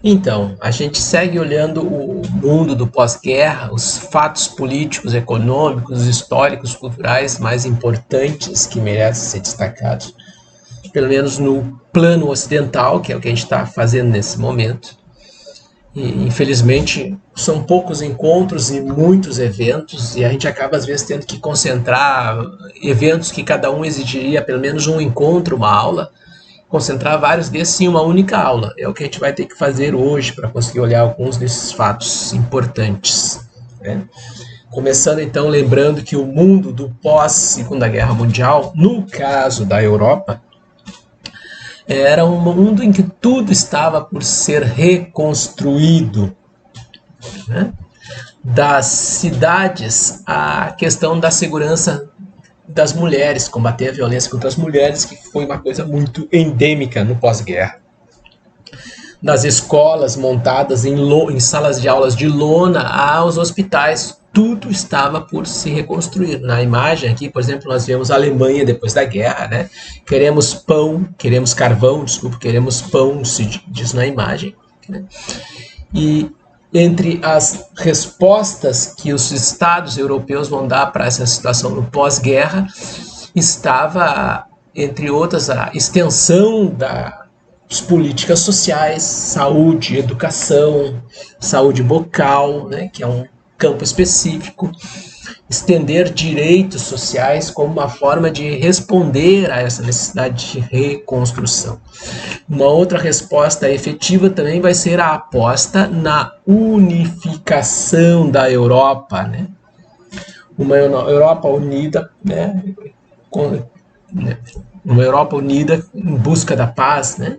Então, a gente segue olhando o mundo do pós-guerra, os fatos políticos, econômicos, históricos, culturais mais importantes que merecem ser destacados, pelo menos no plano ocidental, que é o que a gente está fazendo nesse momento. E, infelizmente, são poucos encontros e muitos eventos, e a gente acaba, às vezes, tendo que concentrar eventos que cada um exigiria pelo menos um encontro, uma aula, concentrar vários desses em uma única aula. É o que a gente vai ter que fazer hoje para conseguir olhar alguns desses fatos importantes, né? Começando então lembrando que o mundo do pós-Segunda Guerra Mundial, no caso da Europa, era um mundo em que tudo estava por ser reconstruído, né? Das cidades, a questão da segurança das mulheres, combater a violência contra as mulheres, que foi uma coisa muito endêmica no pós-guerra. Das escolas montadas em salas de aulas de lona aos hospitais, tudo estava por se reconstruir. Na imagem aqui, por exemplo, nós vemos a Alemanha depois da guerra, né? Queremos pão, queremos carvão, desculpa, queremos pão, se diz na imagem, né? E entre as respostas que os estados europeus vão dar para essa situação no pós-guerra, estava, entre outras, a extensão das políticas sociais, saúde, educação, saúde bucal, né, que é um campo específico, estender direitos sociais como uma forma de responder a essa necessidade de reconstrução. Uma outra resposta efetiva também vai ser a aposta na unificação da Europa, né? Uma Europa unida, né? Uma Europa unida em busca da paz, né?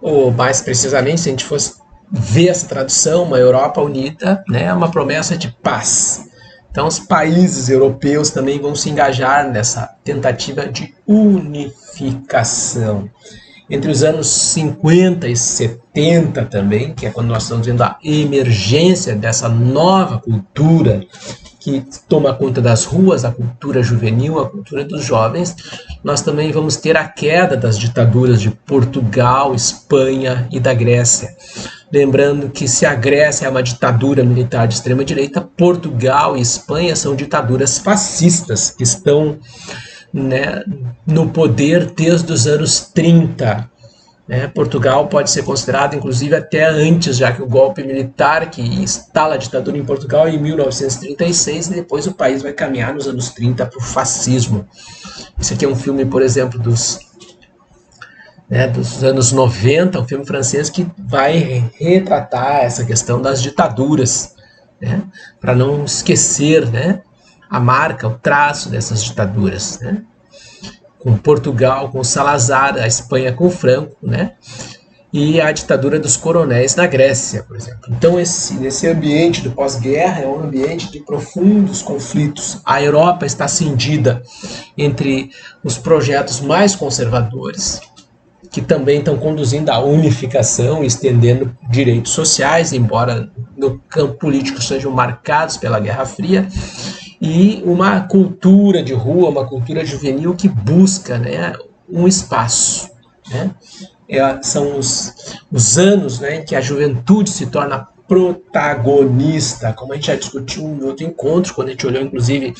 Ou mais precisamente, se a gente fosse ver essa tradução, uma Europa unida, né? É uma promessa de paz. Então, os países europeus também vão se engajar nessa tentativa de unificação. Entre os anos 50 e 70 também, que é quando nós estamos vendo a emergência dessa nova cultura que toma conta das ruas, a cultura juvenil, a cultura dos jovens, nós também vamos ter a queda das ditaduras de Portugal, Espanha e da Grécia. Lembrando que se a Grécia é uma ditadura militar de extrema-direita, Portugal e Espanha são ditaduras fascistas que estão, né, no poder desde os anos 30. Né? Portugal pode ser considerado, inclusive, até antes, já que o golpe militar que instala a ditadura em Portugal é em 1936 e depois o país vai caminhar nos anos 30 para o fascismo. Esse aqui é um filme, por exemplo, dos anos 90, um filme francês que vai retratar essa questão das ditaduras, né? Para não esquecer, né, a marca, o traço dessas ditaduras, né? Com Portugal, com Salazar, a Espanha com Franco, né? E a ditadura dos coronéis na Grécia, por exemplo. Então, esse ambiente do pós-guerra é um ambiente de profundos conflitos. A Europa está cindida entre os projetos mais conservadores, que também estão conduzindo à unificação e estendendo direitos sociais, embora no campo político sejam marcados pela Guerra Fria, e uma cultura de rua, uma cultura juvenil que busca, né, um espaço. Né? São os anos, né, em que a juventude se torna protagonista, como a gente já discutiu em outro encontro, quando a gente olhou, inclusive,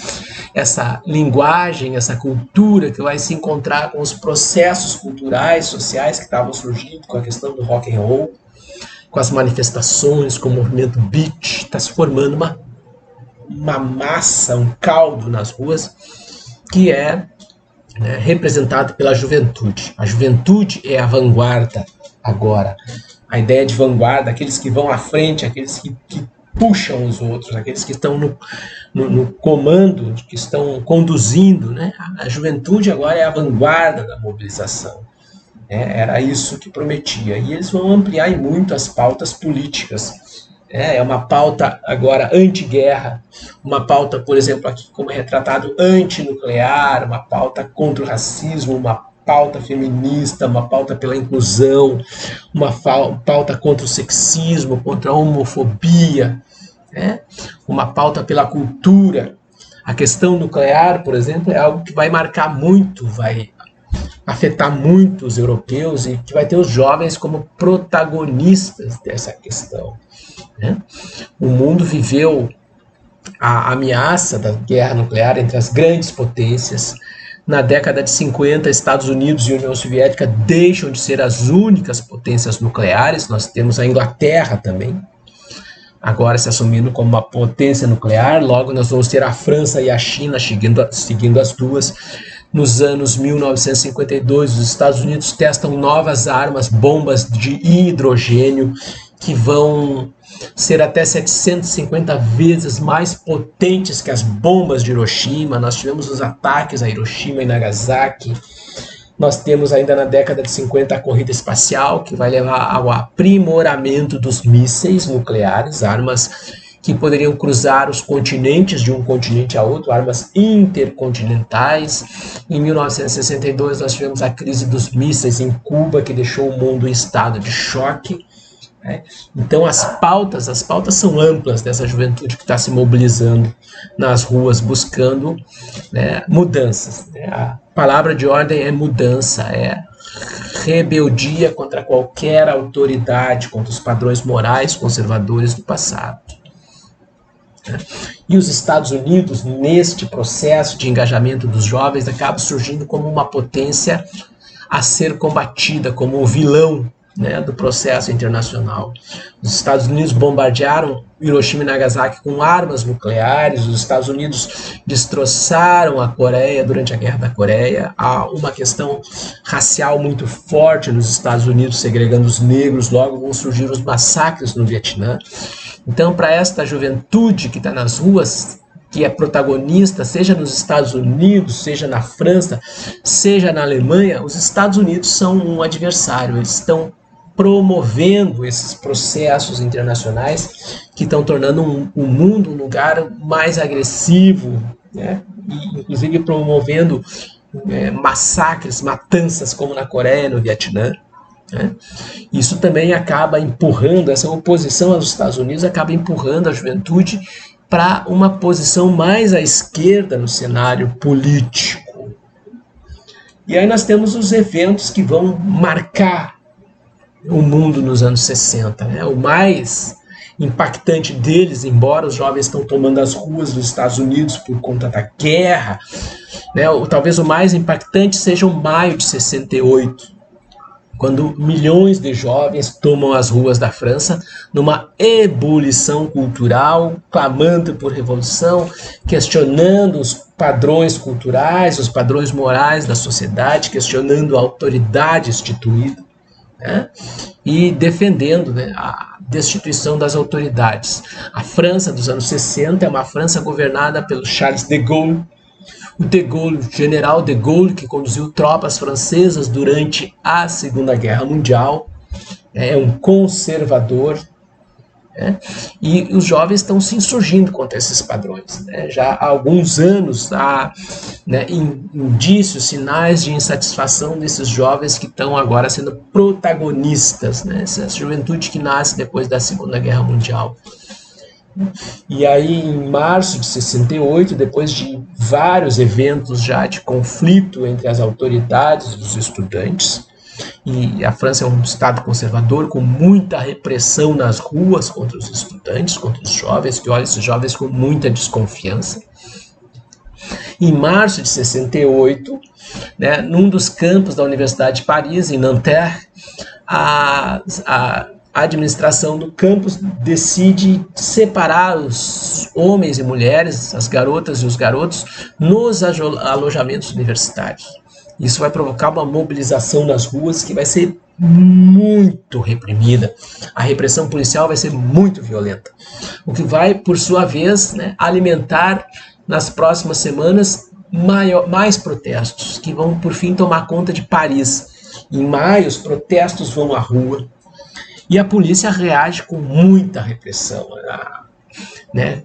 essa linguagem, essa cultura que vai se encontrar com os processos culturais, sociais que estavam surgindo, com a questão do rock and roll, com as manifestações, com o movimento beat, está se formando uma massa, um caldo nas ruas, que é, né, representado pela juventude. A juventude é a vanguarda agora. A ideia de vanguarda, aqueles que vão à frente, aqueles que puxam os outros, aqueles que estão no comando, que estão conduzindo, né? A juventude agora é a vanguarda da mobilização. Era isso que prometia. E eles vão ampliar em muito as pautas políticas. É uma pauta agora anti-guerra, uma pauta, por exemplo, aqui como é retratado, antinuclear, uma pauta contra o racismo, uma pauta feminista, uma pauta pela inclusão, uma pauta contra o sexismo, contra a homofobia, né? Uma pauta pela cultura. A questão nuclear, por exemplo, é algo que vai marcar muito, vai afetar muito os europeus e que vai ter os jovens como protagonistas dessa questão, né? O mundo viveu a ameaça da guerra nuclear entre as grandes potências. Na década de 50, Estados Unidos e União Soviética deixam de ser as únicas potências nucleares. Nós temos a Inglaterra também, agora se assumindo como uma potência nuclear. Logo nós vamos ter a França e a China seguindo as duas. Nos anos 1952, os Estados Unidos testam novas armas, bombas de hidrogênio, que vão ser até 750 vezes mais potentes que as bombas de Hiroshima. Nós tivemos os ataques a Hiroshima e Nagasaki. Nós temos ainda na década de 50 a corrida espacial, que vai levar ao aprimoramento dos mísseis nucleares, armas que poderiam cruzar os continentes de um continente a outro, armas intercontinentais. Em 1962 nós tivemos a crise dos mísseis em Cuba, que deixou o mundo em estado de choque. Então as pautas são amplas dessa juventude que está se mobilizando nas ruas buscando, né, mudanças, né? A palavra de ordem é mudança, é rebeldia contra qualquer autoridade, contra os padrões morais conservadores do passado. E os Estados Unidos, neste processo de engajamento dos jovens, acabam surgindo como uma potência a ser combatida, como o vilão, né, do processo internacional. Os Estados Unidos bombardearam Hiroshima e Nagasaki com armas nucleares, os Estados Unidos destroçaram a Coreia durante a Guerra da Coreia. Há uma questão racial muito forte nos Estados Unidos, segregando os negros, logo vão surgir os massacres no Vietnã. Então, para esta juventude que está nas ruas, que é protagonista, seja nos Estados Unidos, seja na França, seja na Alemanha, os Estados Unidos são um adversário, eles estão promovendo esses processos internacionais que estão tornando o mundo um lugar mais agressivo, né? E, inclusive promovendo massacres, matanças como na Coreia, no Vietnã, né? Isso também acaba empurrando, essa oposição aos Estados Unidos acaba empurrando a juventude para uma posição mais à esquerda no cenário político. E aí nós temos os eventos que vão marcar o mundo nos anos 60, né? O mais impactante deles, embora os jovens estão tomando as ruas dos Estados Unidos por conta da guerra, né? Talvez o mais impactante seja o maio de 68, quando milhões de jovens tomam as ruas da França numa ebulição cultural, clamando por revolução, questionando os padrões culturais, os padrões morais da sociedade, questionando a autoridade instituída, né? E defendendo, né, a destituição das autoridades. A França dos anos 60 é uma França governada pelo Charles de Gaulle. O de Gaulle, o general de Gaulle, que conduziu tropas francesas durante a Segunda Guerra Mundial, é um conservador, né? E os jovens estão se insurgindo contra esses padrões, né? Já há alguns anos há, né, indícios, sinais de insatisfação desses jovens que estão agora sendo protagonistas, né? Essa juventude que nasce depois da Segunda Guerra Mundial. E aí, em março de 68, depois de vários eventos já de conflito entre as autoridades e os estudantes, e a França é um estado conservador com muita repressão nas ruas contra os estudantes, contra os jovens, que olham esses jovens com muita desconfiança. Em março de 68, né, num dos campos da Universidade de Paris, em Nanterre, a administração do campus decide separar os homens e mulheres, as garotas e os garotos, nos alojamentos universitários. Isso vai provocar uma mobilização nas ruas que vai ser muito reprimida. A repressão policial vai ser muito violenta, o que vai, por sua vez, né, alimentar nas próximas semanas mais protestos, que vão, por fim, tomar conta de Paris. Em maio, os protestos vão à rua e a polícia reage com muita repressão, né?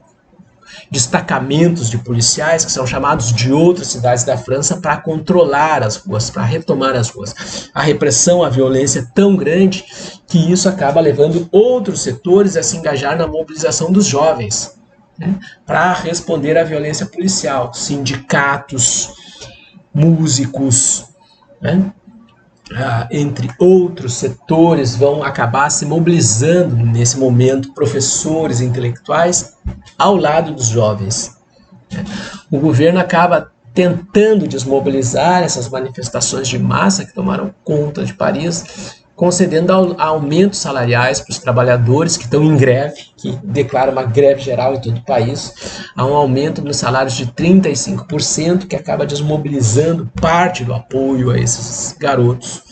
Destacamentos de policiais que são chamados de outras cidades da França para controlar as ruas, para retomar as ruas. A repressão, a violência é tão grande que isso acaba levando outros setores a se engajar na mobilização dos jovens, né, para responder à violência policial. Sindicatos, músicos, né? Entre outros setores, vão acabar se mobilizando nesse momento, professores intelectuais, ao lado dos jovens. O governo acaba tentando desmobilizar essas manifestações de massa que tomaram conta de Paris, concedendo aumentos salariais para os trabalhadores que estão em greve, que declara uma greve geral em todo o país. Há um aumento nos salários de 35%, que acaba desmobilizando parte do apoio a esses garotos.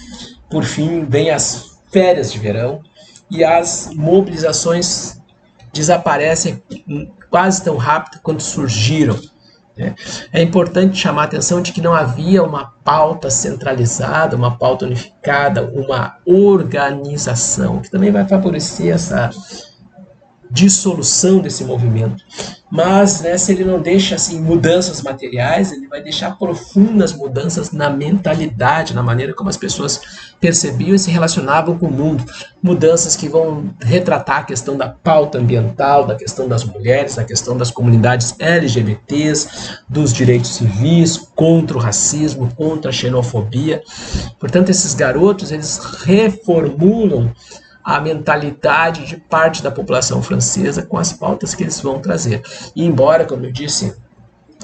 Por fim, vem as férias de verão e as mobilizações desaparecem quase tão rápido quanto surgiram. É importante chamar a atenção de que não havia uma pauta centralizada, uma pauta unificada, uma organização, que também vai favorecer essa dissolução desse movimento. Mas, né, se ele não deixa assim, mudanças materiais, ele vai deixar profundas mudanças na mentalidade, na maneira como as pessoas percebiam e se relacionavam com o mundo. Mudanças que vão retratar a questão da pauta ambiental, da questão das mulheres, da questão das comunidades LGBTs, dos direitos civis, contra o racismo, contra a xenofobia. Portanto, esses garotos, eles reformulam a mentalidade de parte da população francesa com as pautas que eles vão trazer. E embora, como eu disse,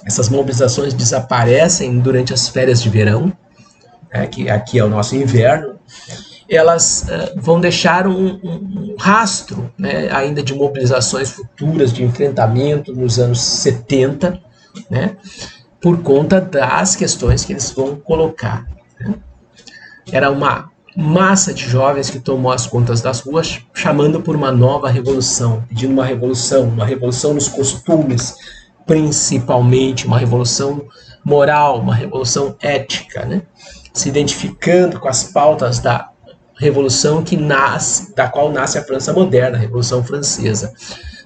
essas mobilizações desaparecem durante as férias de verão, que aqui é o nosso inverno, elas vão deixar um rastro, né, ainda de mobilizações futuras, de enfrentamento nos anos 70, né, por conta das questões que eles vão colocar. Né. Era uma massa de jovens que tomou as contas das ruas, chamando por uma nova revolução, pedindo uma revolução nos costumes, principalmente uma revolução moral, uma revolução ética, né? Se identificando com as pautas da revolução da qual nasce a França moderna, a Revolução Francesa.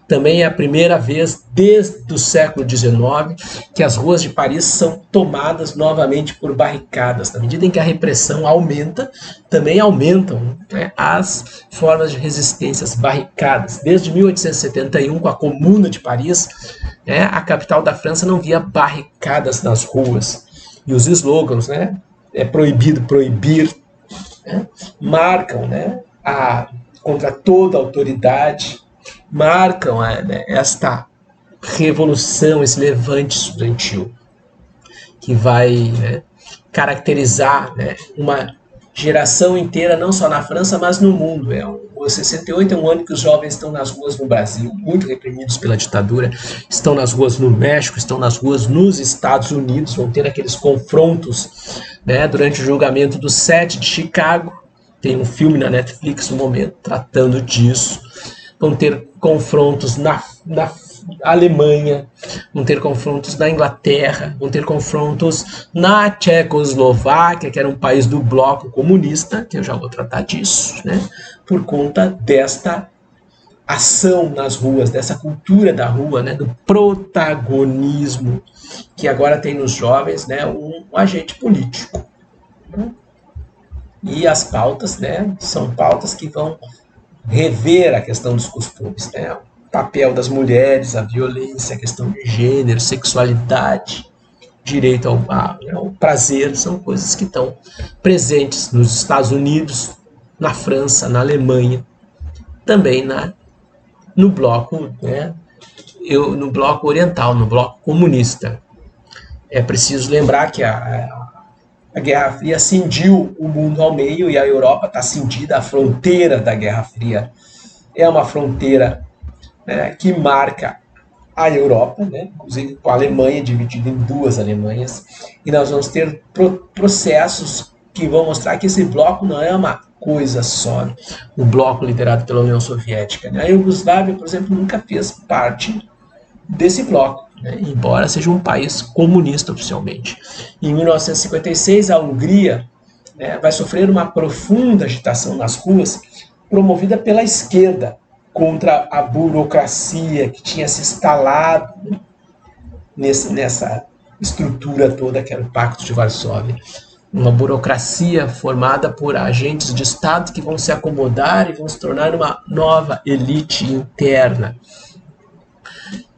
Também é a primeira vez desde o século XIX que as ruas de Paris são tomadas novamente por barricadas. Na medida em que a repressão aumenta, também aumentam, né, as formas de resistências barricadas. Desde 1871, com a Comuna de Paris, né, a capital da França não via barricadas nas ruas. E os slogans, né, é proibido proibir, né, marcam, né, contra toda autoridade, marcam esta revolução, esse levante estudantil, que vai, né, caracterizar, né, uma geração inteira, não só na França, mas no mundo. O 68 é um ano que os jovens estão nas ruas no Brasil, muito reprimidos pela ditadura, estão nas ruas no México, estão nas ruas nos Estados Unidos, vão ter aqueles confrontos, né, durante o julgamento do 7 de Chicago. Tem um filme na Netflix no momento tratando disso. Vão ter confrontos na Alemanha, vão ter confrontos na Inglaterra, vão ter confrontos na Tchecoslováquia, que era um país do bloco comunista, que eu já vou tratar disso, né, por conta desta ação nas ruas, dessa cultura da rua, né, do protagonismo, que agora tem nos jovens, né, um agente político. Né? E as pautas, né, são pautas que vão rever a questão dos costumes, né? O papel das mulheres, a violência, a questão de gênero, sexualidade, direito ao prazer, são coisas que estão presentes nos Estados Unidos, na França, na Alemanha, também no bloco, né, no bloco oriental, no bloco comunista. É preciso lembrar que a Guerra Fria cindiu o mundo ao meio e a Europa está cindida. A fronteira da Guerra Fria é uma fronteira, né, que marca a Europa, né, inclusive com a Alemanha dividida em duas Alemanhas, e nós vamos ter processos que vão mostrar que esse bloco não é uma coisa só, o bloco liderado pela União Soviética. Né? A Iugoslávia, por exemplo, nunca fez parte desse bloco, né, embora seja um país comunista oficialmente. Em 1956, a Hungria, né, vai sofrer uma profunda agitação nas ruas, promovida pela esquerda, contra a burocracia que tinha se instalado, né, nessa estrutura toda que era o Pacto de Varsóvia. Uma burocracia formada por agentes de Estado que vão se acomodar e vão se tornar uma nova elite interna,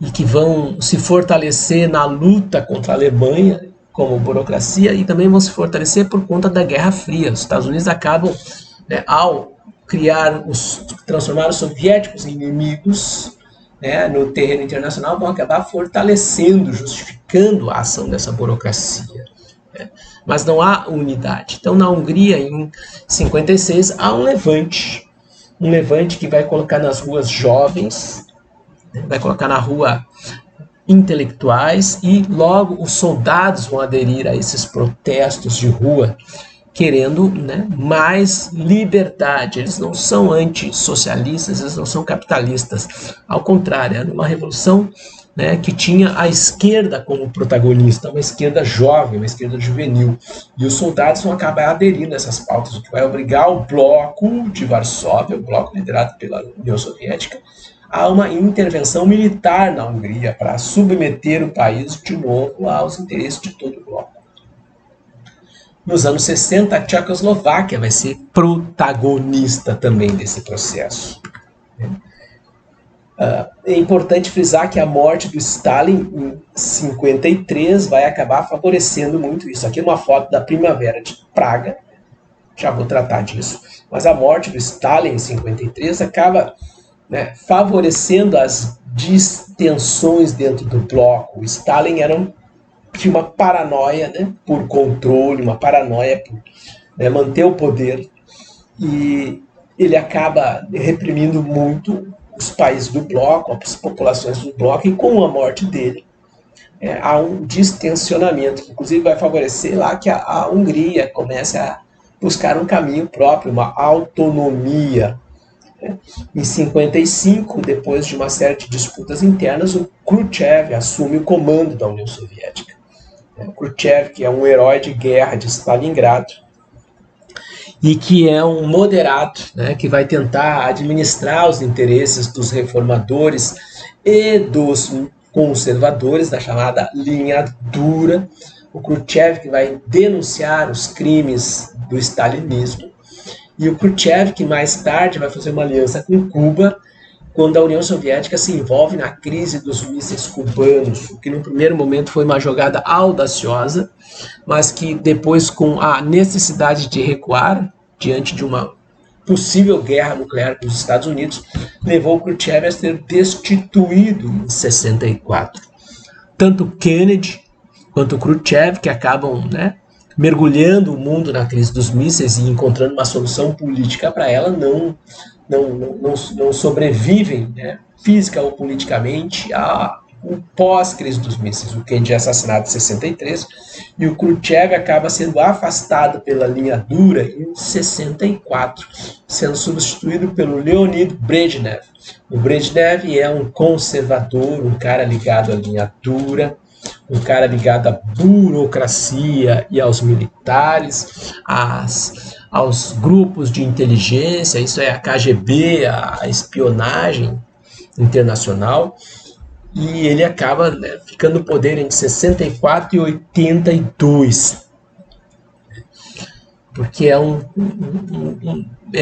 e que vão se fortalecer na luta contra a Alemanha, como burocracia e também vão se fortalecer por conta da Guerra Fria. Os Estados Unidos acabam, né, ao transformar os soviéticos em inimigos, né, no terreno internacional, vão acabar fortalecendo, justificando a ação dessa burocracia. Né? Mas não há unidade. Então, na Hungria, em 56, há um levante que vai colocar nas ruas jovens, né, vai colocar na rua intelectuais, e logo os soldados vão aderir a esses protestos de rua, querendo, né, mais liberdade. Eles não são antissocialistas, eles não são capitalistas. Ao contrário, era uma revolução, né, que tinha a esquerda como protagonista, uma esquerda jovem, uma esquerda juvenil. E os soldados vão acabar aderindo a essas pautas, o que vai obrigar o bloco de Varsóvia, o bloco liderado pela União Soviética, a uma intervenção militar na Hungria para submeter o país de novo aos interesses de todo o bloco. Nos anos 60, a Tchecoslováquia vai ser protagonista também desse processo. É importante frisar que a morte do Stalin em 53 vai acabar favorecendo muito isso. Aqui é uma foto da Primavera de Praga, já vou tratar disso, mas a morte do Stalin em 53 acaba, né, favorecendo as distensões dentro do bloco. O Stalin tinha uma paranoia, né, por controle, uma paranoia por, né, manter o poder, e ele acaba reprimindo muito os países do bloco, as populações do bloco, e com a morte dele há um distensionamento, que inclusive vai favorecer lá que a Hungria comece a buscar um caminho próprio, uma autonomia. Em 55, depois de uma série de disputas internas, o Khrushchev assume o comando da União Soviética. O Khrushchev, que é um herói de guerra de Stalingrado, e que é um moderado, né, que vai tentar administrar os interesses dos reformadores e dos conservadores, da chamada linha dura. O Khrushchev, que vai denunciar os crimes do stalinismo, e o Khrushchev, que mais tarde vai fazer uma aliança com Cuba, quando a União Soviética se envolve na crise dos mísseis cubanos, o que no primeiro momento foi uma jogada audaciosa, mas que depois, com a necessidade de recuar diante de uma possível guerra nuclear com os Estados Unidos, levou o Khrushchev a ser destituído em 64. Tanto Kennedy quanto o Khrushchev, que acabam, né, mergulhando o mundo na crise dos mísseis e encontrando uma solução política para ela, não sobrevivem, né, física ou politicamente ao pós-crise dos mísseis. O Kennedy é assassinado em 63 e o Khrushchev acaba sendo afastado pela linha dura em 64, sendo substituído pelo Leonid Brezhnev. O Brezhnev é um conservador, um cara ligado à linha dura, um cara ligado à burocracia e aos militares, aos grupos de inteligência, isso é a KGB, a espionagem internacional, e ele acaba, né, ficando no poder entre 64 e 82, porque é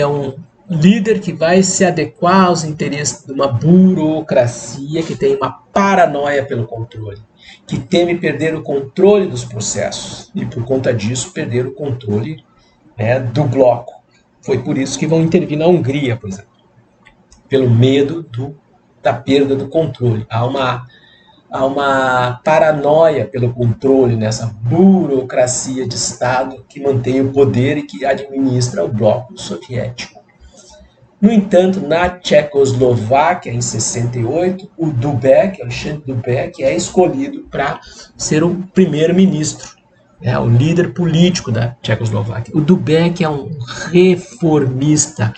um líder que vai se adequar aos interesses de uma burocracia que tem uma paranoia pelo controle, que teme perder o controle dos processos e, por conta disso, perder o controle, né, do bloco. Foi por isso que vão intervir na Hungria, por exemplo, pelo medo da perda do controle. Há uma paranoia pelo controle nessa burocracia de Estado que mantém o poder e que administra o bloco soviético. No entanto, na Tchecoslováquia, em 68, o Dubček, Alexandre Dubček, é escolhido para ser o primeiro-ministro, o líder político da Tchecoslováquia. O Dubček é um reformista,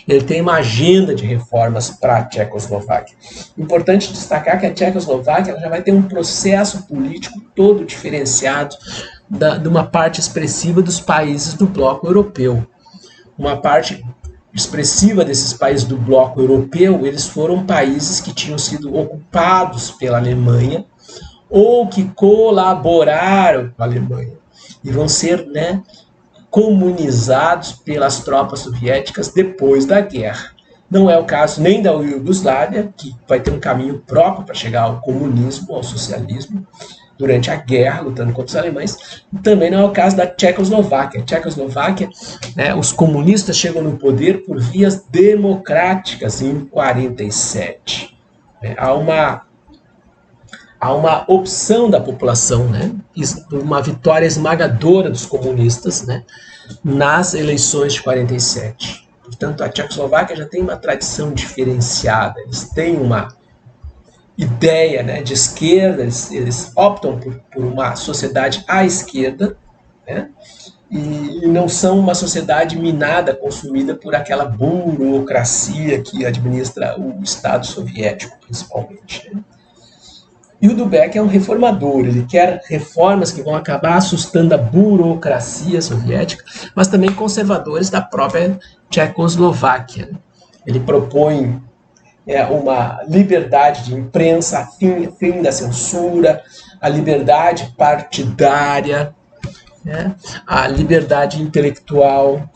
ele tem uma agenda de reformas para a Tchecoslováquia. Importante destacar que a Tchecoslováquia já vai ter um processo político todo diferenciado de uma parte expressiva dos países do bloco europeu. Uma parte expressiva desses países do bloco europeu, eles foram países que tinham sido ocupados pela Alemanha ou que colaboraram com a Alemanha e vão ser, né, comunizados pelas tropas soviéticas depois da guerra. Não é o caso nem da Iugoslávia, que vai ter um caminho próprio para chegar ao comunismo, ao socialismo, durante a guerra, lutando contra os alemães. Também não é o caso da Tchecoslováquia. A Tchecoslováquia, né, os comunistas chegam no poder por vias democráticas em 47. Há uma opção da população, né, uma vitória esmagadora dos comunistas, né, nas eleições de 47. Portanto, a Tchecoslováquia já tem uma tradição diferenciada, eles têm uma ideia, né, de esquerda, eles optam por uma sociedade à esquerda, né, e não são uma sociedade minada, consumida por aquela burocracia que administra o Estado soviético, principalmente. Né. E o Dubček é um reformador, ele quer reformas que vão acabar assustando a burocracia soviética, mas também conservadores da própria Tchecoslováquia. Ele propõe uma liberdade de imprensa, fim da censura, a liberdade partidária, né, a liberdade intelectual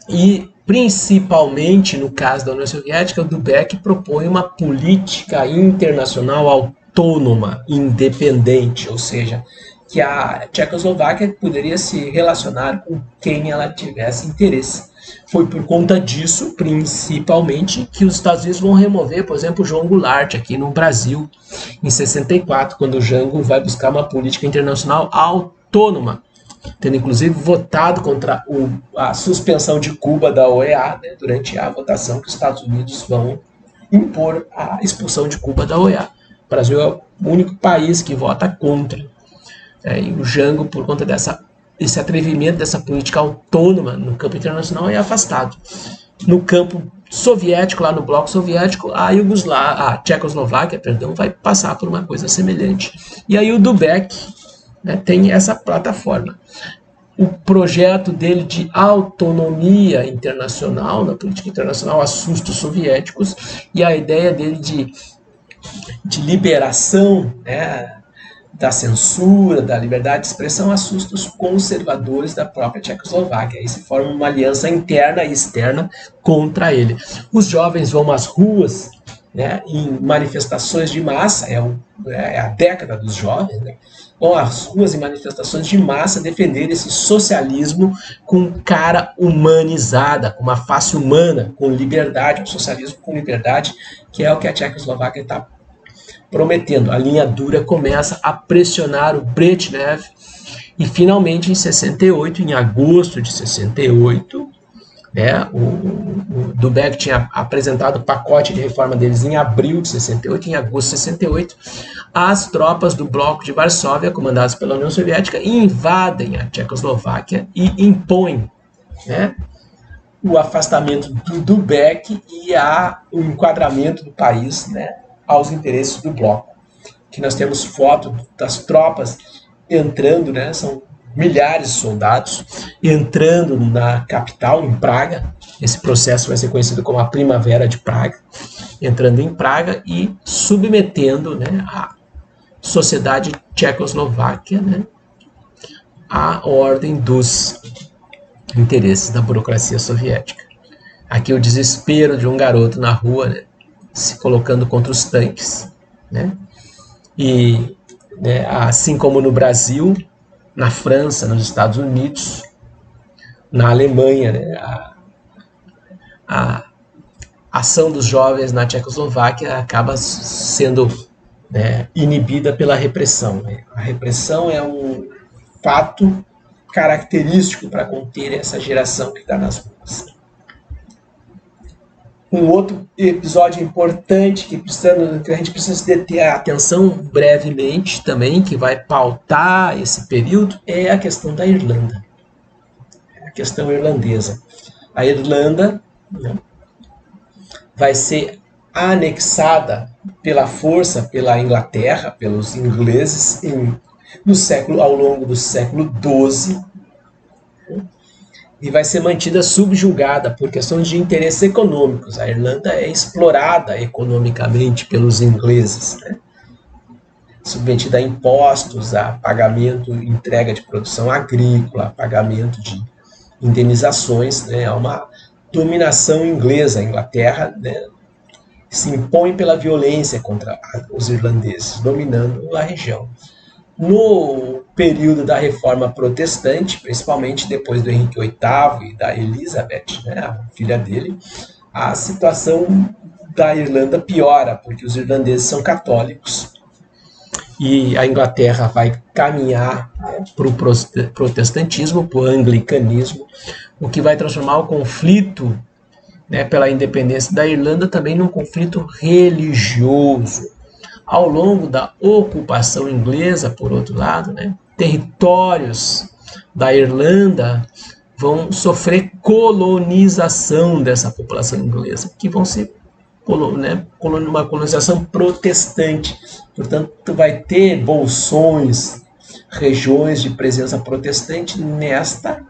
e, principalmente no caso da União Soviética, o Dubček propõe uma política internacional autônoma, independente, ou seja, que a Tchecoslováquia poderia se relacionar com quem ela tivesse interesse. Foi por conta disso, principalmente, que os Estados Unidos vão remover, por exemplo, o João Goulart aqui no Brasil, em 64, quando o Jango vai buscar uma política internacional autônoma, tendo inclusive votado contra a suspensão de Cuba da OEA, né, durante a votação que os Estados Unidos vão impor a expulsão de Cuba da OEA. O Brasil é o único país que vota contra. E o Jango, por conta esse atrevimento dessa política autônoma no campo internacional, é afastado. No campo soviético, lá no bloco soviético, a Tchecoslováquia, vai passar por uma coisa semelhante. E aí o Dubček, né, tem essa plataforma. O projeto dele de autonomia internacional, na política internacional, assusta os soviéticos, e a ideia dele de liberação, né, da censura, da liberdade de expressão, assusta os conservadores da própria Tchecoslováquia. Aí se forma uma aliança interna e externa contra ele. Os jovens vão às ruas, né, em manifestações de massa, é a década dos jovens, né, vão às ruas em manifestações de massa defender esse socialismo com cara humanizada, com uma face humana, com liberdade, um socialismo com liberdade, que é o que a Tchecoslováquia está prometendo. A linha dura começa a pressionar o Brezhnev e finalmente em agosto de 68, né, o Dubček tinha apresentado o pacote de reforma deles em abril de 68, em agosto de 68, as tropas do bloco de Varsóvia, comandadas pela União Soviética, invadem a Tchecoslováquia e impõem, né, o afastamento do Dubček e o enquadramento do país, né, aos interesses do bloco. Que nós temos foto das tropas entrando, né, são milhares de soldados entrando na capital, em Praga. Esse processo vai ser conhecido como a Primavera de Praga, entrando em Praga e submetendo, né, a sociedade tchecoslováquia, né, à ordem dos interesses da burocracia soviética. Aqui o desespero de um garoto na rua, né, se colocando contra os tanques, né? E, né, assim como no Brasil, na França, nos Estados Unidos, na Alemanha, né, a ação dos jovens na Tchecoslováquia acaba sendo, né, inibida pela repressão. Né? A repressão é um fato característico para conter essa geração que está nas ruas. Um outro episódio importante que a gente precisa deter a atenção brevemente também, que vai pautar esse período, é a questão da Irlanda. A questão irlandesa. A Irlanda, né, vai ser anexada pela força pela Inglaterra, pelos ingleses, ao longo do século XII, e vai ser mantida subjugada por questões de interesses econômicos. A Irlanda é explorada economicamente pelos ingleses, né? Submetida a impostos, a pagamento, entrega de produção agrícola, a pagamento de indenizações, né? É uma dominação inglesa. A Inglaterra, né, se impõe pela violência contra os irlandeses, dominando a região. No período da Reforma Protestante, principalmente depois do Henrique VIII e da Elizabeth, né, a filha dele, a situação da Irlanda piora, porque os irlandeses são católicos e a Inglaterra vai caminhar, né, para o protestantismo, para o anglicanismo, o que vai transformar o conflito, né, pela independência da Irlanda também num conflito religioso. Ao longo da ocupação inglesa, por outro lado, né, territórios da Irlanda vão sofrer colonização dessa população inglesa, que vão ser, né, uma colonização protestante. Portanto, vai ter bolsões, regiões de presença protestante nesta,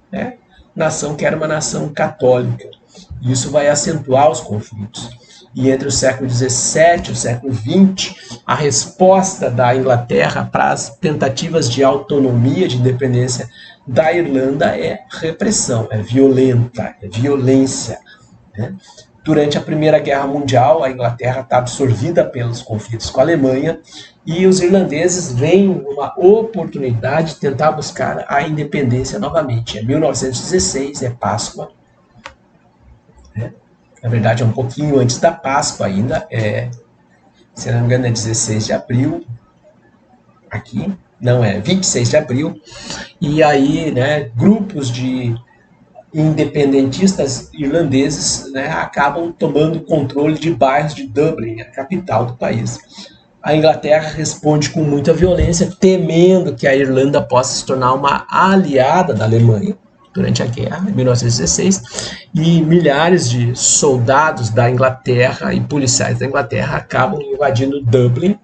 né, nação que era uma nação católica. Isso vai acentuar os conflitos. E entre o século XVII e o século XX, a resposta da Inglaterra para as tentativas de autonomia, de independência da Irlanda é repressão, é violenta, é violência, né? Durante a Primeira Guerra Mundial, a Inglaterra está absorvida pelos conflitos com a Alemanha e os irlandeses veem uma oportunidade de tentar buscar a independência novamente. É 1916, é Páscoa, né? Na verdade, é um pouquinho antes da Páscoa ainda, se não me engano, é 16 de abril, aqui, não, é 26 de abril, e aí, né, grupos de independentistas irlandeses, né, acabam tomando controle de bairros de Dublin, a capital do país. A Inglaterra responde com muita violência, temendo que a Irlanda possa se tornar uma aliada da Alemanha durante a guerra, em 1916, e milhares de soldados da Inglaterra e policiais da Inglaterra acabam invadindo Dublin,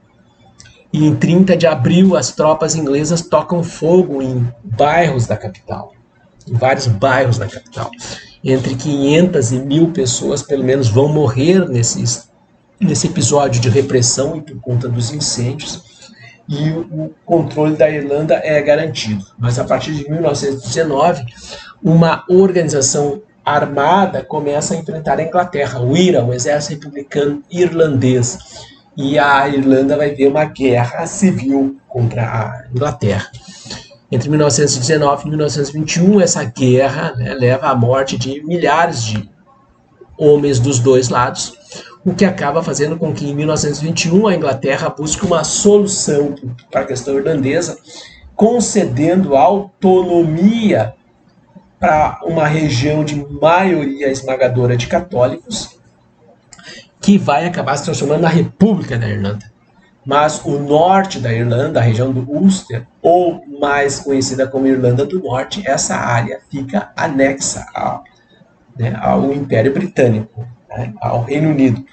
e em 30 de abril as tropas inglesas tocam fogo em bairros da capital, em vários bairros da capital. Entre 500 e 1.000 pessoas, pelo menos, vão morrer nesse episódio de repressão e por conta dos incêndios, e o controle da Irlanda é garantido. Mas a partir de 1919, uma organização armada começa a enfrentar a Inglaterra, o IRA, o Exército Republicano Irlandês, e a Irlanda vai ver uma guerra civil contra a Inglaterra. Entre 1919 e 1921, essa guerra, né, leva à morte de milhares de homens dos dois lados, o que acaba fazendo com que em 1921 a Inglaterra busque uma solução para a questão irlandesa, concedendo autonomia para uma região de maioria esmagadora de católicos, que vai acabar se transformando na República da Irlanda. Mas o norte da Irlanda, a região do Ulster, ou mais conhecida como Irlanda do Norte, essa área fica anexa ao Império Britânico, né, ao Reino Unido,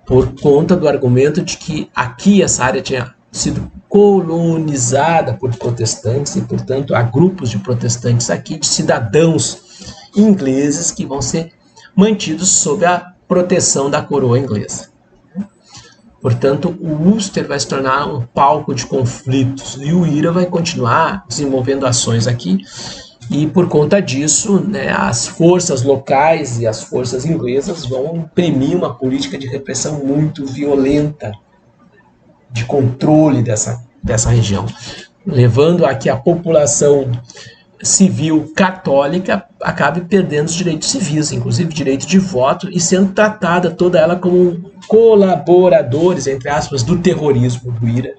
por conta do argumento de que aqui essa área tinha sido colonizada por protestantes e, portanto, há grupos de protestantes aqui, de cidadãos ingleses que vão ser mantidos sob a proteção da coroa inglesa. Portanto, o Ulster vai se tornar um palco de conflitos e o IRA vai continuar desenvolvendo ações aqui. E por conta disso, né, as forças locais e as forças inglesas vão imprimir uma política de repressão muito violenta, de controle dessa região, levando a que a população civil católica acabe perdendo os direitos civis, inclusive direito de voto, e sendo tratada toda ela como colaboradores, entre aspas, do terrorismo do IRA.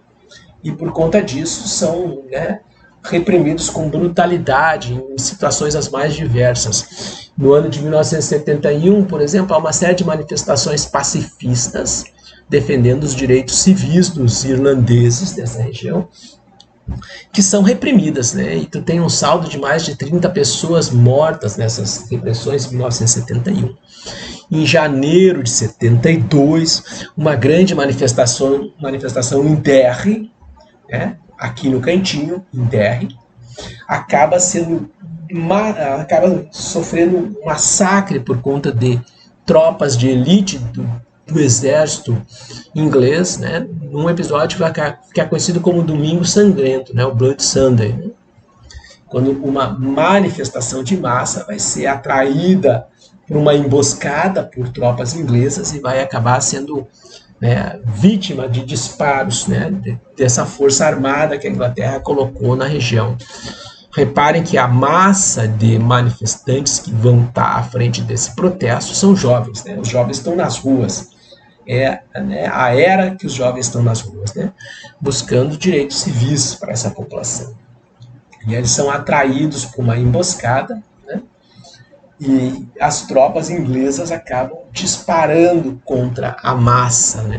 E por conta disso são, né, reprimidos com brutalidade em situações as mais diversas. No ano de 1971, por exemplo, há uma série de manifestações pacifistas defendendo os direitos civis dos irlandeses dessa região, que são reprimidas, né? E tu tem um saldo de mais de 30 pessoas mortas nessas repressões em 1971. Em janeiro de 72, uma grande manifestação em Derry, né, aqui no cantinho, em Derry, acaba sofrendo um massacre por conta de tropas de elite do exército inglês, né, num episódio que é conhecido como Domingo Sangrento, né, o Blood Sunday, né, quando uma manifestação de massa vai ser atraída por uma emboscada por tropas inglesas e vai acabar sendo, né, vítima de disparos, né, dessa força armada que a Inglaterra colocou na região. Reparem que a massa de manifestantes que vão estar à frente desse protesto são jovens, né? Os jovens estão nas ruas. É, né, a era que os jovens estão nas ruas, né, buscando direitos civis para essa população. E eles são atraídos por uma emboscada, né, e as tropas inglesas acabam disparando contra a massa, né,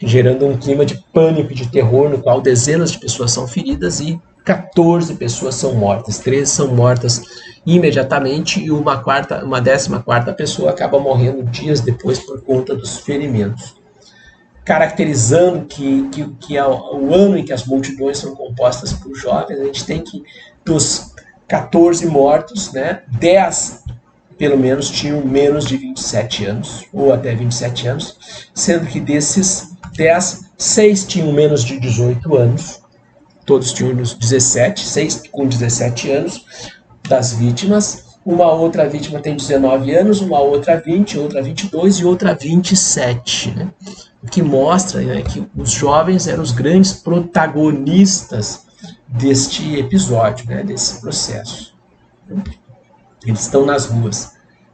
gerando um clima de pânico e de terror, no qual dezenas de pessoas são feridas e 14 pessoas são mortas. 13 são mortas imediatamente e uma 14ª pessoa acaba morrendo dias depois por conta dos ferimentos. Caracterizando que é o ano em que as multidões são compostas por jovens, a gente tem que, dos 14 mortos, né, 10 pelo menos tinham menos de 27 anos, ou até 27 anos, sendo que desses 10, 6 tinham menos de 18 anos, todos tinham 17, 6 com 17 anos das vítimas, uma outra vítima tem 19 anos, uma outra 20, outra 22 e outra 27, né? O que mostra, né, que os jovens eram os grandes protagonistas deste episódio, né, desse processo. Eles estão nas ruas.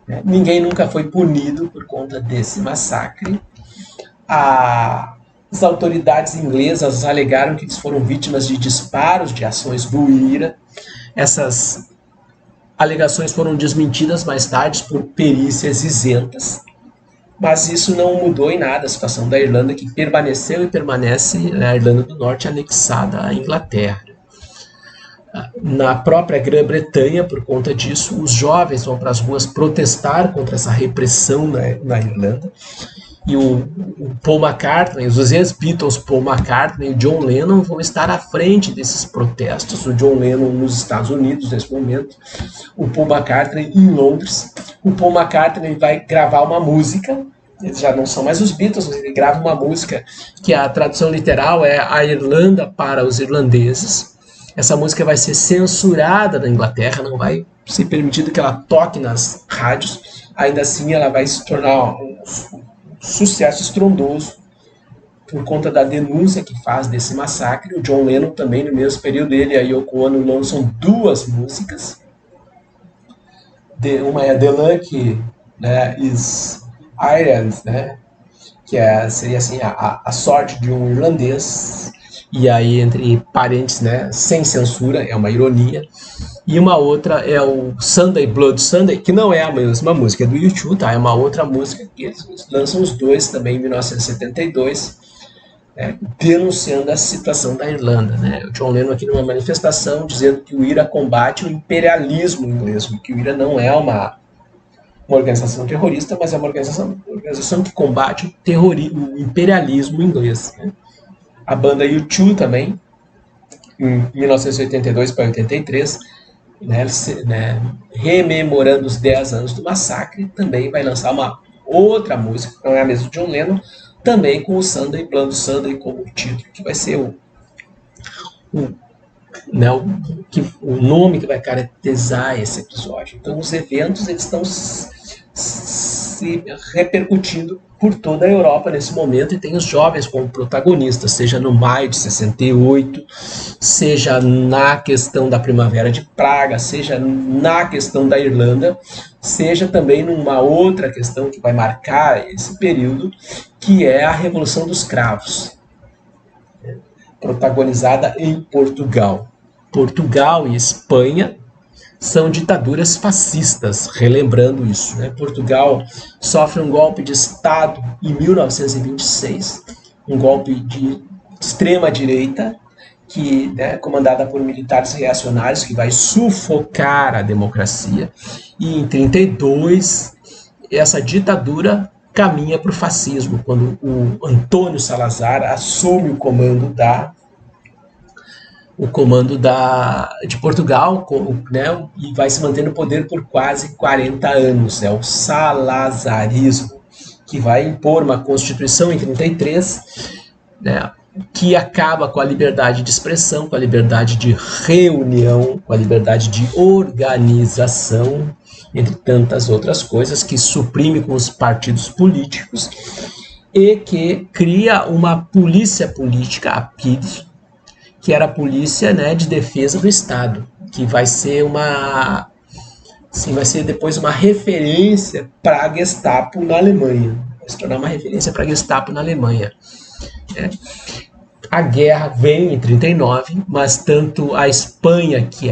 Né? Ninguém nunca foi punido por conta desse massacre. As autoridades inglesas alegaram que eles foram vítimas de disparos de ações do IRA. Essas alegações foram desmentidas mais tarde por perícias isentas, mas isso não mudou em nada a situação da Irlanda, que permaneceu e permanece, né, a Irlanda do Norte anexada à Inglaterra. Na própria Grã-Bretanha, por conta disso, os jovens vão para as ruas protestar contra essa repressão na Irlanda. E o Paul McCartney, os ex-Beatles Paul McCartney e John Lennon vão estar à frente desses protestos. O John Lennon nos Estados Unidos nesse momento, o Paul McCartney em Londres. O Paul McCartney vai gravar uma música, eles já não são mais os Beatles, mas ele grava uma música que a tradução literal é A Irlanda para os Irlandeses. Essa música vai ser censurada na Inglaterra, não vai ser permitido que ela toque nas rádios. Ainda assim, ela vai se tornar um sucesso estrondoso por conta da denúncia que faz desse massacre. O John Lennon também, no mesmo período, ele e a Yoko Ono lançam 2 músicas. Uma é The Lucky, né, is Ireland, né, que seria assim, a sorte de um irlandês. E aí, entre parênteses, né, sem censura, é uma ironia. E uma outra é o Sunday Blood Sunday, que não é a mesma música do U2, tá? É uma outra música que eles lançam os dois também em 1972, né, denunciando a situação da Irlanda. Né? O John Lennon aqui numa manifestação dizendo que o IRA combate o imperialismo inglês, que o IRA não é uma organização terrorista, mas é uma organização que combate o imperialismo inglês. Né? A banda U2 também, em 1982 para 83, né, rememorando os 10 anos do massacre, também vai lançar uma outra música, não é a mesma de John Lennon, também com o Sunday Blood Sunday como título, que vai ser o nome que vai caracterizar esse episódio. Então os eventos eles estão se repercutindo por toda a Europa nesse momento, e tem os jovens como protagonistas, seja no maio de 68, seja na questão da Primavera de Praga, seja na questão da Irlanda, seja também numa outra questão que vai marcar esse período, que é a Revolução dos Cravos, protagonizada em Portugal. Portugal e Espanha são ditaduras fascistas, relembrando isso. Né? Portugal sofre um golpe de Estado em 1926, um golpe de extrema-direita, que, né, comandada por militares reacionários, que vai sufocar a democracia. E em 1932, essa ditadura caminha para o fascismo, quando o Antônio Salazar assume o comando de Portugal, né, e vai se manter no poder por quase 40 anos. É o salazarismo, que vai impor uma Constituição em 33, né, que acaba com a liberdade de expressão, com a liberdade de reunião, com a liberdade de organização, entre tantas outras coisas, que suprime com os partidos políticos e que cria uma polícia política, a PID, que era a polícia, né, de defesa do Estado, que vai ser depois uma referência para a Gestapo na Alemanha. Vai se tornar uma referência para a Gestapo na Alemanha. A guerra vem em 39, mas tanto a Espanha, que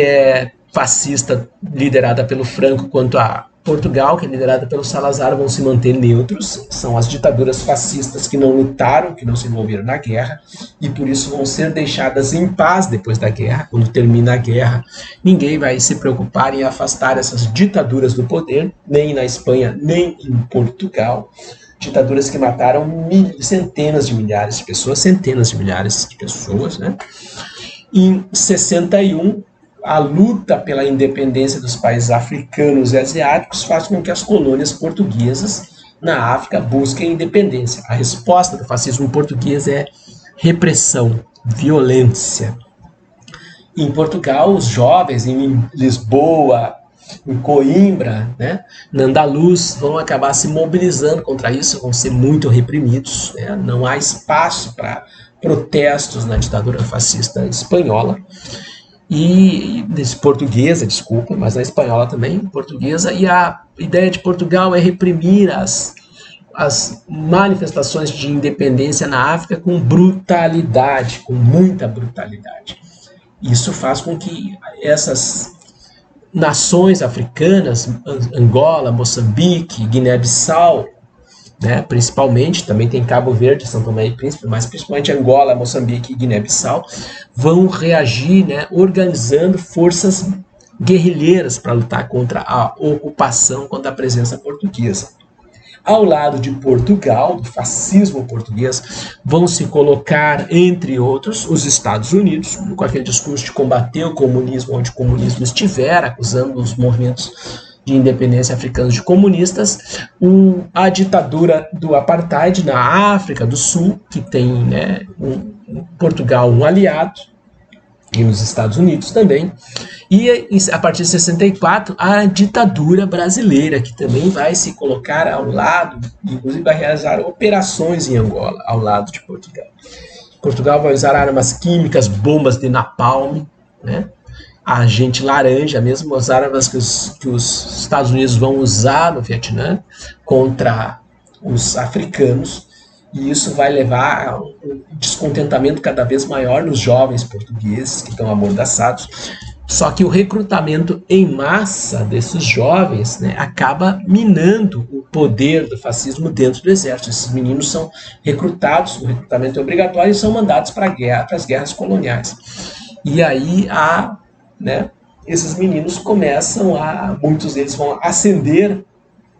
é fascista, liderada pelo Franco, quanto a Portugal, que é liderada pelo Salazar, vão se manter neutros. São as ditaduras fascistas que não lutaram, que não se envolveram na guerra, e por isso vão ser deixadas em paz depois da guerra. Quando termina a guerra, ninguém vai se preocupar em afastar essas ditaduras do poder, nem na Espanha, nem em Portugal. Ditaduras que mataram centenas de milhares de pessoas, né? Em 61, a luta pela independência dos países africanos e asiáticos faz com que as colônias portuguesas na África busquem independência. A resposta do fascismo português é repressão, violência. Em Portugal, os jovens em Lisboa, em Coimbra, né, na Andaluz, vão acabar se mobilizando contra isso, vão ser muito reprimidos, né? Não há espaço para protestos na ditadura fascista espanhola. E portuguesa, desculpa, mas na espanhola também, portuguesa, e a ideia de Portugal é reprimir as manifestações de independência na África com brutalidade, com muita brutalidade. Isso faz com que essas nações africanas, Angola, Moçambique, Guiné-Bissau, né, principalmente, também tem Cabo Verde, São Tomé e Príncipe, mas principalmente Angola, Moçambique e Guiné-Bissau, vão reagir, né, organizando forças guerrilheiras para lutar contra a ocupação, contra a presença portuguesa. Ao lado de Portugal, do fascismo português, vão se colocar, entre outros, os Estados Unidos, com aquele discurso de combater o comunismo onde o comunismo estiver, acusando os movimentos de independência africanos de comunistas, a ditadura do apartheid na África do Sul, que tem, né, Portugal um aliado, e nos Estados Unidos também, e a partir de 64 a ditadura brasileira, que também vai se colocar ao lado, inclusive vai realizar operações em Angola, ao lado de Portugal. Portugal vai usar armas químicas, bombas de napalm, né? Agente laranja, mesmo as armas que os Estados Unidos vão usar no Vietnã contra os africanos, e isso vai levar a um descontentamento cada vez maior nos jovens portugueses que estão amordaçados. Só que o recrutamento em massa desses jovens, né, acaba minando o poder do fascismo dentro do exército. Esses meninos são recrutados, o recrutamento é obrigatório, e são mandados para as guerras coloniais. E aí esses meninos muitos deles vão ascender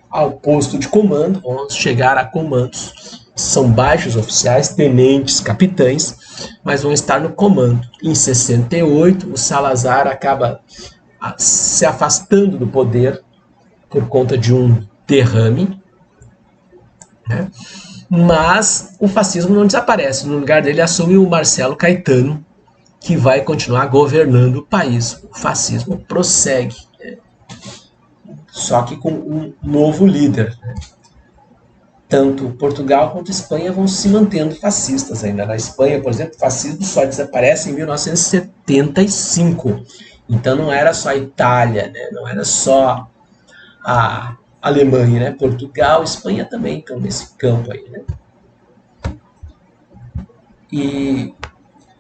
ao posto de comando, vão chegar a comandos, são baixos oficiais, tenentes, capitães, mas vão estar no comando. Em 68, o Salazar acaba se afastando do poder por conta de um derrame, né? Mas o fascismo não desaparece. No lugar dele assume o Marcelo Caetano, que vai continuar governando o país. O fascismo prossegue, né? Só que com um novo líder, né? Tanto Portugal quanto Espanha vão se mantendo fascistas ainda. Na Espanha, por exemplo, o fascismo só desaparece em 1975. Então não era só a Itália, né? Não era só a Alemanha, né? Portugal, Espanha também estão nesse campo aí, né? E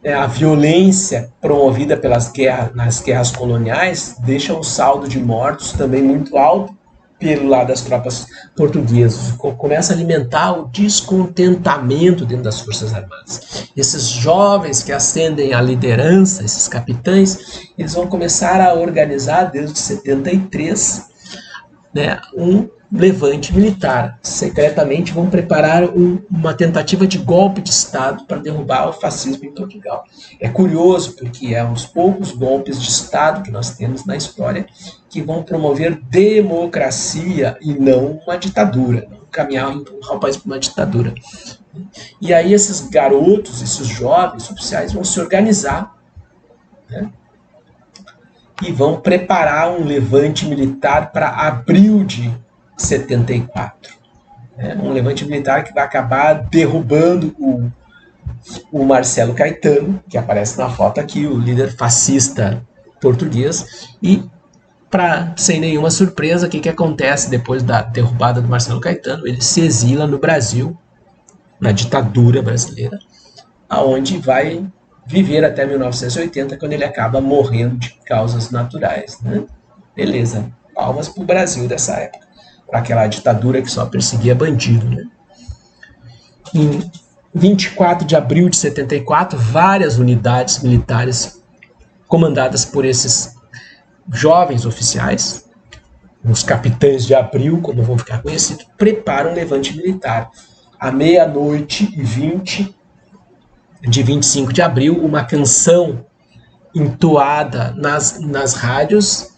a violência promovida nas guerras coloniais deixa um saldo de mortos também muito alto pelo lado das tropas portuguesas. Começa a alimentar o descontentamento dentro das Forças Armadas. Esses jovens que ascendem à liderança, esses capitães, eles vão começar a organizar desde 73, né, um levante militar. Secretamente vão preparar uma tentativa de golpe de Estado para derrubar o fascismo em Portugal. É curioso porque é uns poucos golpes de Estado que nós temos na história que vão promover democracia e não uma ditadura, não caminhar o país para uma ditadura. E aí esses garotos, esses jovens oficiais vão se organizar, né, e vão preparar um levante militar para abril de 74. Um levante militar que vai acabar derrubando o Marcelo Caetano, que aparece na foto aqui, o líder fascista português, e sem nenhuma surpresa, o que acontece depois da derrubada do Marcelo Caetano? Ele se exila no Brasil, na ditadura brasileira, aonde vai viver até 1980, quando ele acaba morrendo de causas naturais, né? Beleza, palmas para o Brasil dessa época, para aquela ditadura que só perseguia bandido, né? Em 24 de abril de 74, várias unidades militares comandadas por esses jovens oficiais, os capitães de abril, como vão ficar conhecidos, preparam um levante militar. À meia-noite e 20 de 25 de abril, uma canção entoada nas rádios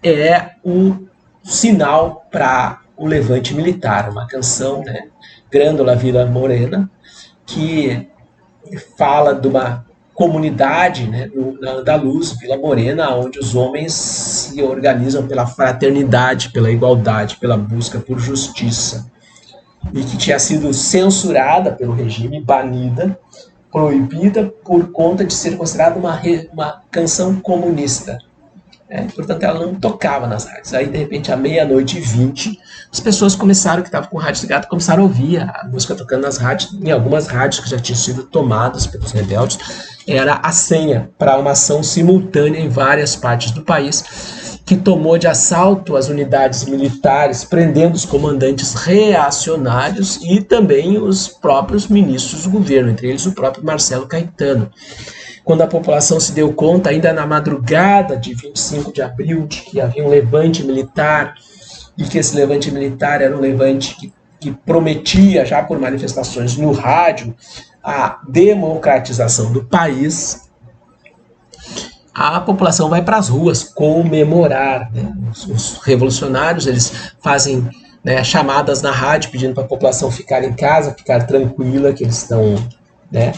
é um sinal para o levante militar, uma canção, né, Grândola Vila Morena, que fala de uma comunidade, né, na Andaluz, Vila Morena, onde os homens se organizam pela fraternidade, pela igualdade, pela busca por justiça, e que tinha sido censurada pelo regime, banida, proibida por conta de ser considerada uma canção comunista. Portanto, ela não tocava nas rádios. Aí, de repente, à meia-noite e 20, as pessoas começaram, que estavam com o rádio ligado, começaram a ouvir a música tocando nas rádios. Em algumas rádios que já tinham sido tomadas pelos rebeldes, era a senha para uma ação simultânea em várias partes do país, que tomou de assalto as unidades militares, prendendo os comandantes reacionários e também os próprios ministros do governo, entre eles o próprio Marcelo Caetano. Quando a população se deu conta, ainda na madrugada de 25 de abril, de que havia um levante militar, e que esse levante militar era um levante que prometia, já por manifestações no rádio, a democratização do país, a população vai para as ruas comemorar, né? Os revolucionários, eles fazem, né, chamadas na rádio pedindo para a população ficar em casa, ficar tranquila, que eles estão, né,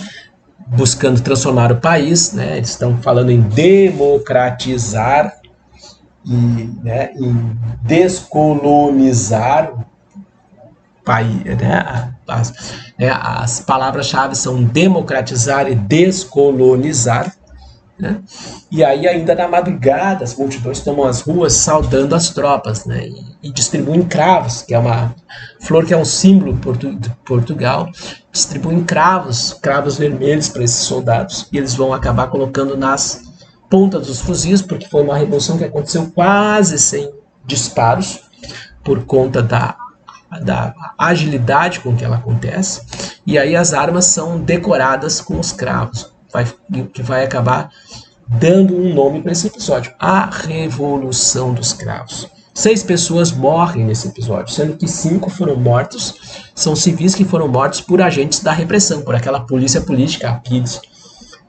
buscando transformar o país, né? Eles estão falando em democratizar e, né, em descolonizar o país, né? As palavras-chave são democratizar e descolonizar, né? E aí, ainda na madrugada, as multidões tomam as ruas saudando as tropas, né? E distribuem cravos, que é uma flor que é um símbolo de Portugal. Distribuem cravos vermelhos para esses soldados, e eles vão acabar colocando nas pontas dos fuzis, porque foi uma revolução que aconteceu quase sem disparos, por conta da agilidade com que ela acontece. E aí as armas são decoradas com os cravos, que vai acabar dando um nome para esse episódio, a Revolução dos Cravos. 6 pessoas morrem nesse episódio, sendo que 5 foram mortos, são civis que foram mortos por agentes da repressão, por aquela polícia política, a PIDE,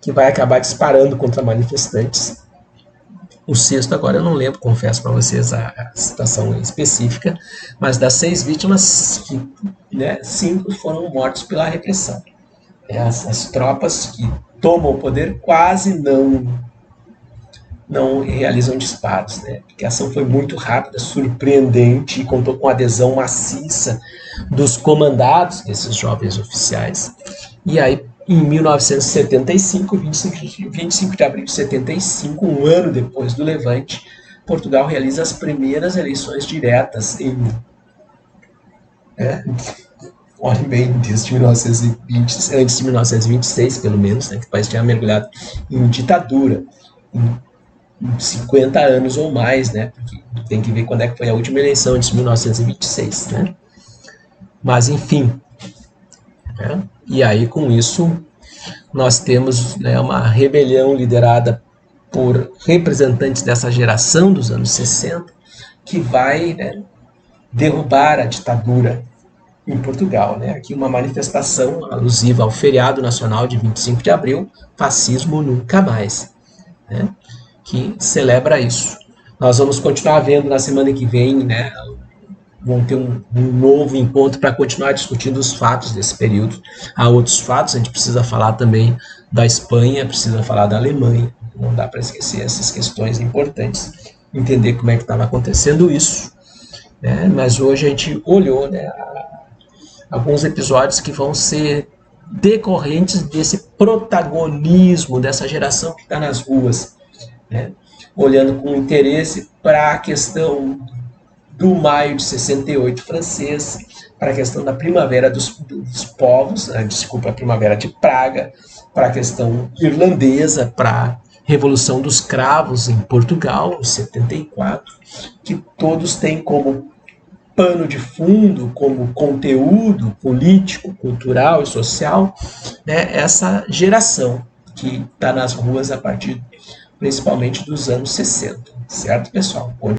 que vai acabar disparando contra manifestantes. O 6º, agora eu não lembro, confesso para vocês a situação específica, mas das 6 vítimas, 5 foram mortos pela repressão. As tropas que tomam o poder quase não realizam disparos, né? Porque a ação foi muito rápida, surpreendente, e contou com a adesão maciça dos comandados desses jovens oficiais. E aí, em 1975, 25 de abril de 75, um ano depois do Levante, Portugal realiza as primeiras eleições diretas olhem bem, desde 1920, antes de 1926, pelo menos, né, que o país tinha mergulhado em ditadura, em 50 anos ou mais, né, porque tem que ver quando é que foi a última eleição, antes de 1926, né. Mas, enfim, né, e aí, com isso, nós temos, né, uma rebelião liderada por representantes dessa geração dos anos 60, que vai, né, derrubar a ditadura em Portugal, né? Aqui uma manifestação alusiva ao feriado nacional de 25 de abril, Fascismo Nunca Mais, né? Que celebra isso. Nós vamos continuar vendo na semana que vem, né, vão ter um novo encontro para continuar discutindo os fatos desse período. Há outros fatos, a gente precisa falar também da Espanha, precisa falar da Alemanha, não dá para esquecer essas questões importantes, entender como é que estava acontecendo isso, né? Mas hoje a gente olhou, né, alguns episódios que vão ser decorrentes desse protagonismo dessa geração que está nas ruas, né? Olhando com interesse para a questão do maio de 68 francês, para a questão da primavera dos povos, né? Desculpa, a primavera de Praga, para a questão irlandesa, para a Revolução dos Cravos em Portugal, em 74, que todos têm como pano de fundo, como conteúdo político, cultural e social, né, essa geração que está nas ruas a partir principalmente dos anos 60, certo, pessoal?